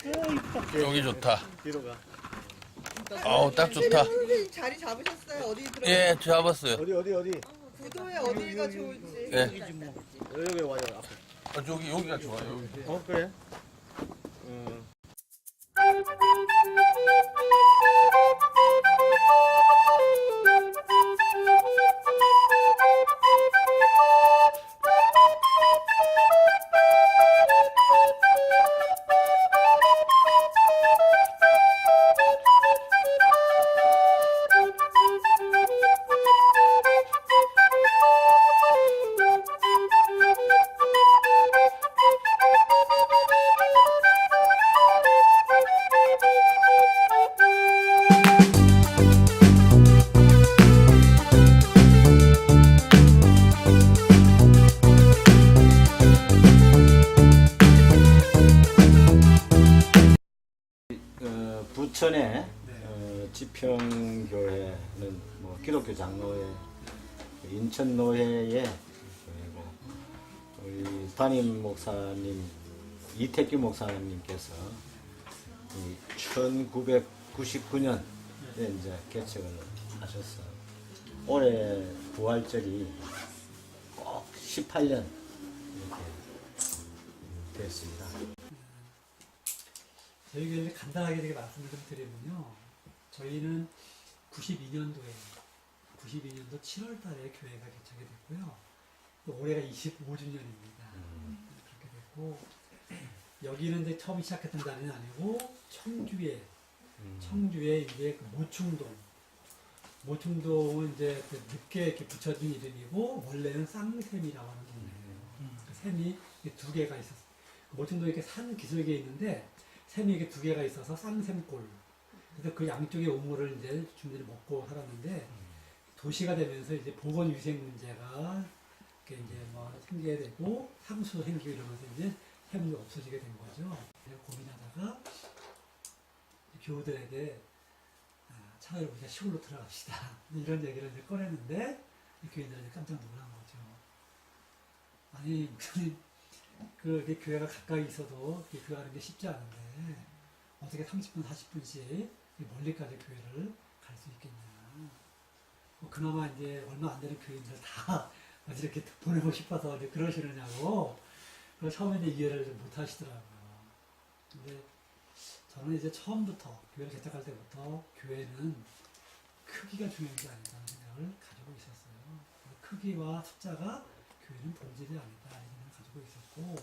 여기 좋다. 뒤로 가. 아우, 딱 좋다. 선생님 자리 잡으셨어요? 어디 들어? 예, 잡았어요. 어디? 구도에 어디가 좋을지. 예. 여기 와요, 앞에. 여기가 좋아요. 여기. 그래? 부천의 지평교회는 뭐 기독교 장로회, 인천노회의 교회고, 우리 담임 목사님 이태규 목사님께서 1999년에 이제 개척을 하셔서 올해 부활절이 꼭 18년 이렇게 됐습니다. 저희 교회를 간단하게 되게 말씀을 좀 드리면요. 저희는 92년도 7월 달에 교회가 개척이 됐고요. 올해가 25주년입니다. 그렇게 됐고, 여기는 이제 처음 시작했던 자리는 아니고, 청주에 이제 그 모충동은 이제 그 늦게 이렇게 붙여진 이름이고, 원래는 쌍샘이라고 하는 동네예요. 그 샘이 두 개가 있었어요. 모충동에 이렇게 산 기슭에 있는데, 샘이 이렇게 두 개가 있어서 쌍샘골. 그래서 그 양쪽의 우물을 이제 주민들이 먹고 살았는데, 도시가 되면서 이제 보건 위생 문제가 이렇게 이제 뭐 생기게 되고, 상수 생기고 이러면서 이제 샘이 없어지게 된 거죠. 고민하다가 교우들에게 차라리 우리가 시골로 들어갑시다. 이런 얘기를 이제 꺼냈는데, 교인들이 깜짝 놀란 거죠. 아니, 목사님, 그 교회가 가까이 있어도 교회 가는 게 쉽지 않은데 어떻게 30분, 40분씩 멀리까지 교회를 갈 수 있겠냐. 뭐 그나마 이제 얼마 안 되는 교인들 다 이렇게 보내고 싶어서 이제 그러시느냐고. 처음에 이해를 못 하시더라고요. 근데 저는 이제 처음부터 교회를 개척할 때부터 교회는 크기가 중요한 게 아니다는 생각을 가지고 있었어요. 크기와 숫자가 교회는 본질이 아니다. 가지고 있었고,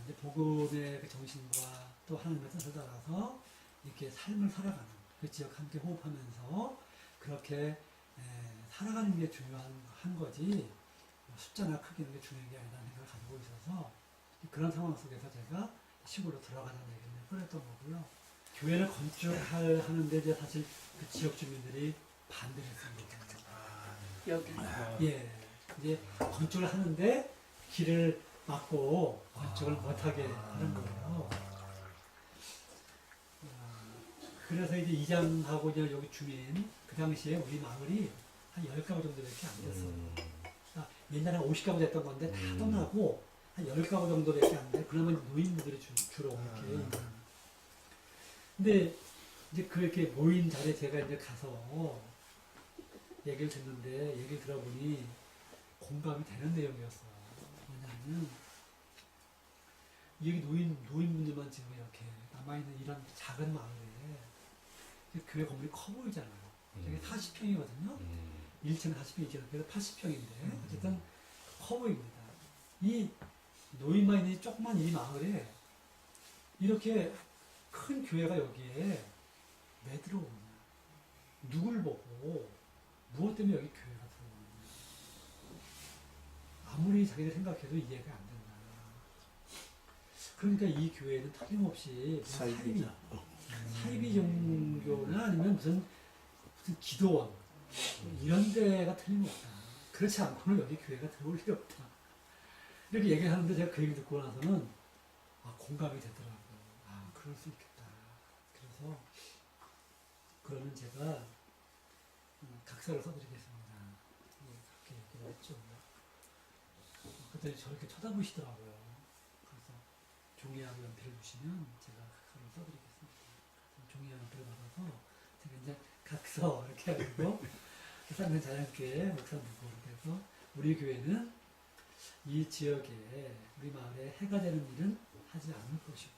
이제 복음의 그 정신과 또 하나님의 뜻을 따라서 이렇게 삶을 살아가는 그 지역 함께 호흡하면서 그렇게 살아가는 게 중요한 거지 숫자나 크기는 게 중요한 게 아니라는 생각을 가지고 있어서 그런 상황 속에서 제가 시골로 들어가자는 얘기를 꺼냈던 거고요. 교회를 건축하는데 이제 사실 그 지역 주민들이 반대를 했습니다. 여기. 예, 이제 건축을 하는데 길을 막고 건축을 못하게 하는 거예요. 그래서 이제 이장하고 이제 여기 주민, 그 당시에 우리 마을이 한 10가구 정도밖에 안 됐어요. 옛날에 50가구 됐던 건데 다 떠나고 한 10가구 정도밖에 안 돼. 그러면 노인분들이 주로 이렇게. 근데 이제 그렇게 모인 자리에 제가 이제 가서 얘기를 듣는데 얘기를 들어보니 공감이 되는 내용이었어요. 뭐냐면 여기 노인분들만 지금 이렇게 남아있는 이런 작은 마을에 교회 건물이 커 보이잖아요. 저게 40평이거든요. 1층 40평이죠. 그래서 80평인데 어쨌든 커 보입니다. 이 노인만 있는 조그만 이 마을에 이렇게 큰 교회가 여기에 왜 들어오냐. 누굴 보고 무엇 때문에 여기 교회가 들어오느냐. 아무리 자기들 생각해도 이해가 안 된다. 그러니까 이 교회는 틀림없이 사이비 종교나 아니면 무슨 기도원 이런 데가 틀림없다. 그렇지 않고는 여기 교회가 들어올 리 없다. 이렇게 얘기를 하는데 제가 그 얘기 듣고 나서는 공감이 되더라고요. 그럴 수 있겠다. 그래서 그러면 제가 각서를 써드리겠습니다. 그렇게 얘기를 했죠. 그랬더니 저렇게 쳐다보시더라고요. 그래서 종이하고 연필을 주시면 제가 각서를 써드리겠습니다. 종이하고 연필을 받아서 제가 이제 각서 이렇게 해가지고 쌍년 자연교회 목사님고 이렇게 해서 우리 교회는 이 지역에 우리 마을에 해가 되는 일은 하지 않을 것이고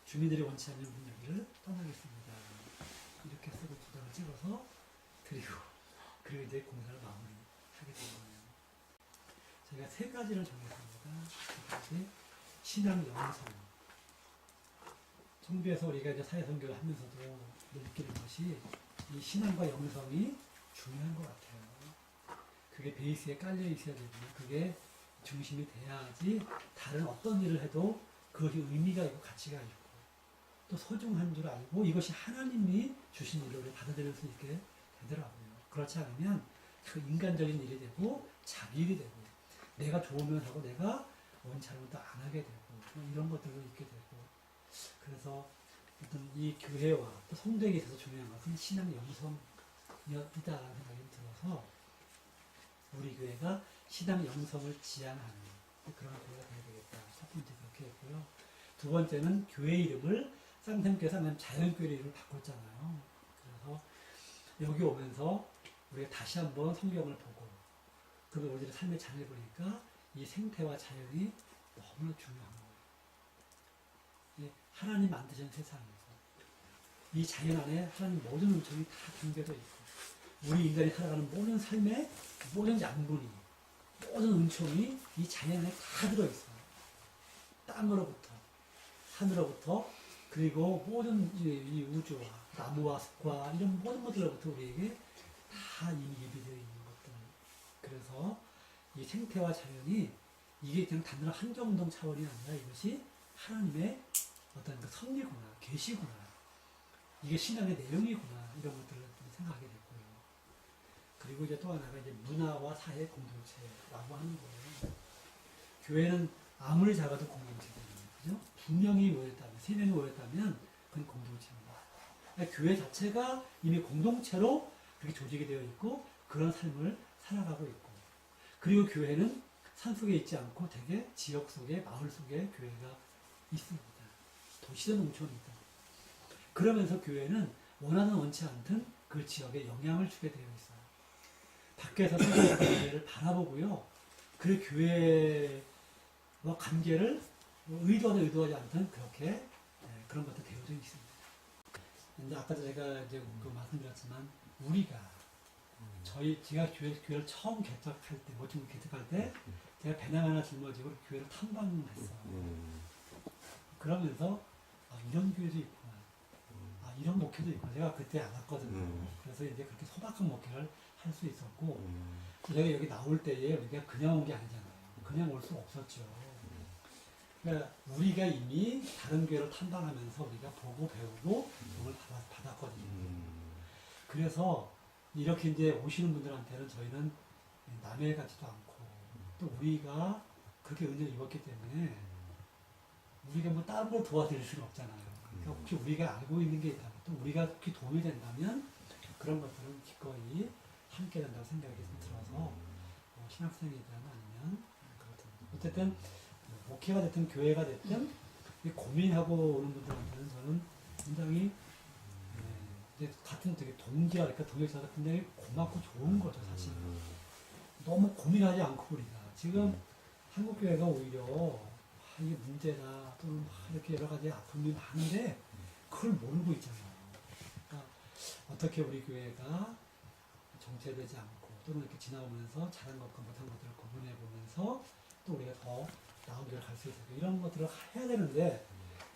주민들이 원치 않는 문 여기를 떠나겠습니다. 이렇게 쓰고 도장을 찍어서 그리고 이제 공사를 마무리하게 된 거예요. 저희가 세 가지를 정했습니다. 첫 번째, 신앙 영성. 청주에서 우리가 이제 사회선교를 하면서도 느끼는 것이 이 신앙과 영성이 중요한 것 같아요. 그게 베이스에 깔려 있어야 되고 그게 중심이 돼야지 다른 어떤 일을 해도 그것이 의미가 있고 가치가 있고 또 소중한 줄 알고 이것이 하나님이 주신 일로 받아들일 수 있게 되더라고요. 그렇지 않으면 그 인간적인 일이 되고 자기 일이 되고 내가 좋으면 하고 내가 원치 않으면 또 안 하게 되고 뭐 이런 것들도 있게 되고 그래서 어떤 이 교회와 또 성도에게 있어서 중요한 것은 신앙 영성이다라는 생각이 들어서 우리 교회가 신앙 영성을 지향하는 그런 교회가 되어야 되겠다. 첫 번째 그렇게 했고요. 두 번째는 교회 이름을 쌍샘교회 자연교회 이름을 바꿨잖아요. 그래서 여기 오면서 우리가 다시 한번 성경을 보고 그러면 우리들의 삶의 장을 보니까 이 생태와 자연이 너무나 중요한 거예요. 하나님 만드신 세상에서 이 자연 안에 하나님 모든 은총이 다 담겨져 있고 우리 인간이 살아가는 모든 삶의 모든 양분이 모든 은총이 이 자연 안에 다 들어있어요. 땅으로부터 하늘로부터 그리고 모든 이 우주와 나무와 숲과 이런 모든 것들로부터 우리에게 다 이미 예비되어 있는 것들. 그래서 이 생태와 자연이 이게 그냥 단순한 한정동 차원이 아니라 이것이 하나님의 어떤 그 섭리구나, 계시구나, 이게 신앙의 내용이구나 이런 것들을 생각하게 됐고요. 그리고 이제 또 하나가 이제 문화와 사회 공동체라고 하는 거예요. 교회는 아무리 작아도 공동체거든요. 그죠? 두 명이 모였다면, 세 명이 모였다면 그건 공동체입니다. 그러니까 교회 자체가 이미 공동체로 그렇게 조직이 되어 있고 그런 삶을 살아가고 있고 그리고 교회는 산속에 있지 않고 되게 지역 속에 마을 속에 교회가 있습니다. 도시도 농촌이 있다. 그러면서 교회는 원하든 원치 않든 그 지역에 영향을 주게 되어 있어요. 밖에서 생각하는 교회를 바라보고요. 그 교회와 관계를 의도하든 의도하지 않든 그렇게 그런 것도 되어져 있습니다. 근데 아까도 제가 이제 말씀드렸지만 우리가 제가 교회를 처음 개척할 때, 모친 개척할 때 제가 배낭 하나 짊어지고 교회를 탐방했어요. 그러면서 이런 교회도 있구나. 이런 목회도 있구나. 제가 그때 알았거든요. 그래서 이제 그렇게 소박한 목회를 할 수 있었고 제가 여기 나올 때에 우리가 그냥 온 게 아니잖아요. 그냥 올 수 없었죠. 그러니까 우리가 이미 다른 교회를 탐방하면서 우리가 보고 배우고 도움을 받았거든요. 그래서 이렇게 이제 오시는 분들한테는 저희는 남의 같지도 않고 또 우리가 그렇게 은혜를 입었기 때문에 우리가 뭐 다른 걸 도와드릴 수는 없잖아요. 그러니까 혹시 우리가 알고 있는 게 있다면 또 우리가 특히 도움이 된다면 그런 것들은 기꺼이 함께 된다고 생각이 들어서 신학생이든 아니면 그렇습니다. 어쨌든 목회가 됐든 교회가 됐든 고민하고 오는 분들한테는 저는 굉장히 같은 되게 동기가 그러니까 동기가 굉장히 고맙고 좋은 거죠 사실. 너무 고민하지 않고 우리가 지금 한국 교회가 오히려 이게 문제다 또는 이렇게 여러 가지 아픔이 많은데 그걸 모르고 있잖아요. 그러니까 어떻게 우리 교회가 정체되지 않고 또는 이렇게 지나오면서 잘한 것과 못한 것들을 구분해 보면서 또 우리가 더 나은 길을 갈 수 있을까 이런 것들을 해야 되는데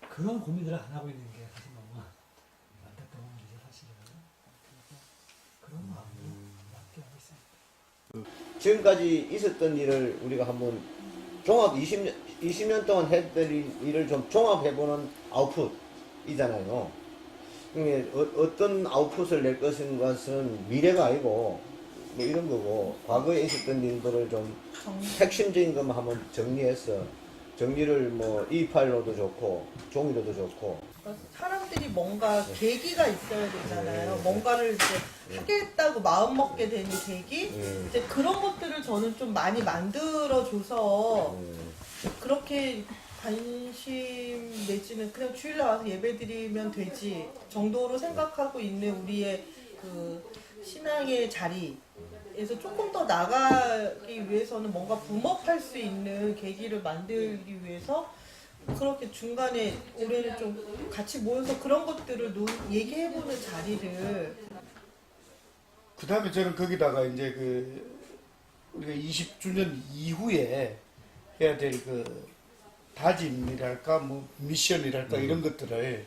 그런 고민들을 안 하고 있는 게 사실 너무 안타까운 일이죠 사실은. 그래서 그런 마음으로 함께 하고 있습니다. 지금까지 있었던 일을 우리가 한번 종합 20년 동안 했던 일을 좀 종합해보는 아웃풋이잖아요. 이게 어떤 아웃풋을 낼 것은 미래가 아니고 뭐 이런 거고 과거에 있었던 일들을 좀 핵심적인 것만 한번 정리해서 정리를 뭐 E5로도 좋고 종이로도 좋고 사람들이 뭔가 계기가 있어야 되잖아요. 뭔가를 이제 하겠다고 마음 먹게 되는 계기? 이제 그런 것들을 저는 좀 많이 만들어줘서 그렇게 관심 내지는 그냥 주일에 와서 예배드리면 되지 정도로 생각하고 있는 우리의 그 신앙의 자리에서 조금 더 나가기 위해서는 뭔가 붐업할 수 있는 계기를 만들기 위해서 그렇게 중간에 올해는 좀 같이 모여서 그런 것들을 얘기해보는 자리를. 그 다음에 저는 거기다가 이제 그 우리가 20주년 이후에 해야 될 그 다짐이랄까 뭐 미션이랄까 이런 것들을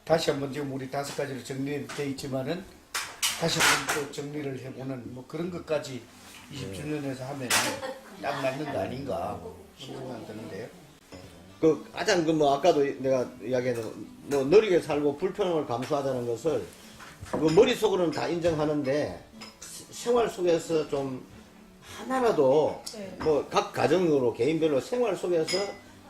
다시 한번 지금 우리 5가지로 정리되어 있지만은 다시 한번 또 정리를 해보는 뭐 그런 것까지 20주년에서 하면 딱 맞는 거 아닌가 그런 생각이 드는데요. 그 가장 그 뭐 아까도 내가 이야기했는 뭐 느리게 살고 불편함을 감수하자는 것을 그 머릿속으로는 다 인정하는데 생활 속에서 좀 하나라도 네. 뭐 각 가정으로 개인별로 생활 속에서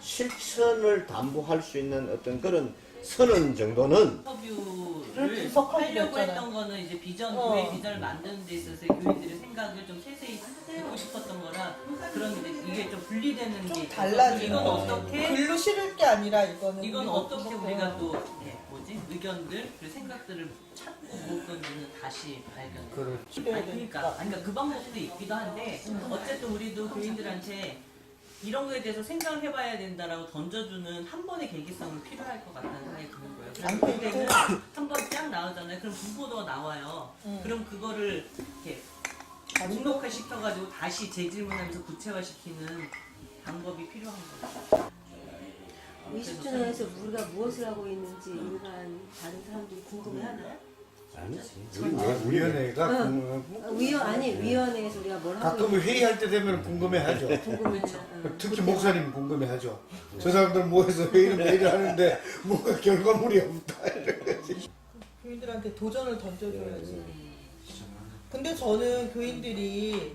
실천을 담보할 수 있는 어떤 그런 선언 정도는 그렇게 인터뷰를 석하기로 하려고 했잖아요. 했던 거는 이제 비전, 어. 교회 비전을 만드는 데 있어서 교인들의 생각을 좀 세세히 해보고 싶었던 거라 그런데 이게 좀 분리되는 게 좀 있어서 달라지는 이건 거지. 어떻게 글로 실을 게 아니라 이거는 이건 어떻게 뭐, 우리가 또 의견들 그리고 생각들을 찾고 볼 건지는 다시 발견. 그렇죠. 그러니까 그 방법도 있기도 한데 어쨌든 우리도 교인들한테 이런 거에 대해서 생각을 해봐야 된다라고 던져주는 한 번의 계기성은 필요할 것 같다는 생각이 드는 거예요. 그래서 그때는 한 번 쫙 나오잖아요. 그럼 분포도가 나와요. 그럼 그거를 이렇게 목록화 시켜가지고 다시 재질문하면서 구체화시키는 방법이 필요한 거죠. 20주년에서 우리가 무엇을 하고 있는지 일반 다른 사람들이 궁금해하나요? 아니지. 위원회가 위원회에서 우리가 뭘 하고 가끔 있는지 회의할 때 되면 궁금해하죠. 궁금해요. 특히 목사님 궁금해하죠. 저 사람들 모여서 회의를 매일 하는데 뭔가 결과물이 없다. 교인들한테 도전을 던져줘야지. 근데 저는 교인들이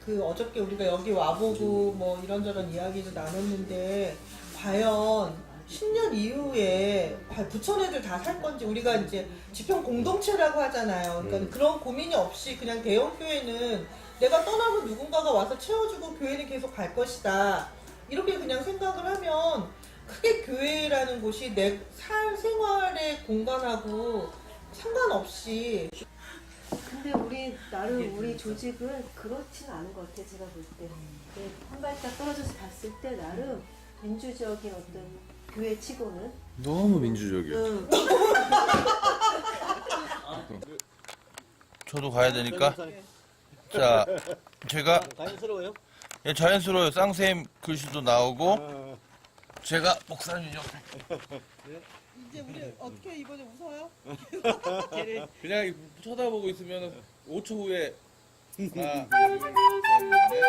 그 어저께 우리가 여기 와보고 뭐 이런저런 이야기를 나눴는데 과연 10년 이후에 부천 애들 다 살 건지 우리가 이제 지평 공동체라고 하잖아요. 그러니까 그런 고민이 없이 그냥 대형 교회는 내가 떠나면 누군가가 와서 채워주고 교회는 계속 갈 것이다. 이렇게 그냥 생각을 하면 크게 교회라는 곳이 내 생활의 공간하고 상관없이. 근데 우리 조직은 그렇진 않은 것 같아 제가 볼 때. 한 발짝 떨어져서 봤을 때 나름 민주적인 어떤 교회 치고는 너무 민주적이에요. 응. 저도 가야 되니까. 자, 제가 자연스러워요? 예, 자연스러워요. 쌍쌤 글씨도 나오고 제가 목사님 옆에 이제 우리 어떻게 이번에 웃어요? 그냥 쳐다보고 있으면 5초 후에 하나, 둘, 셋, 넷.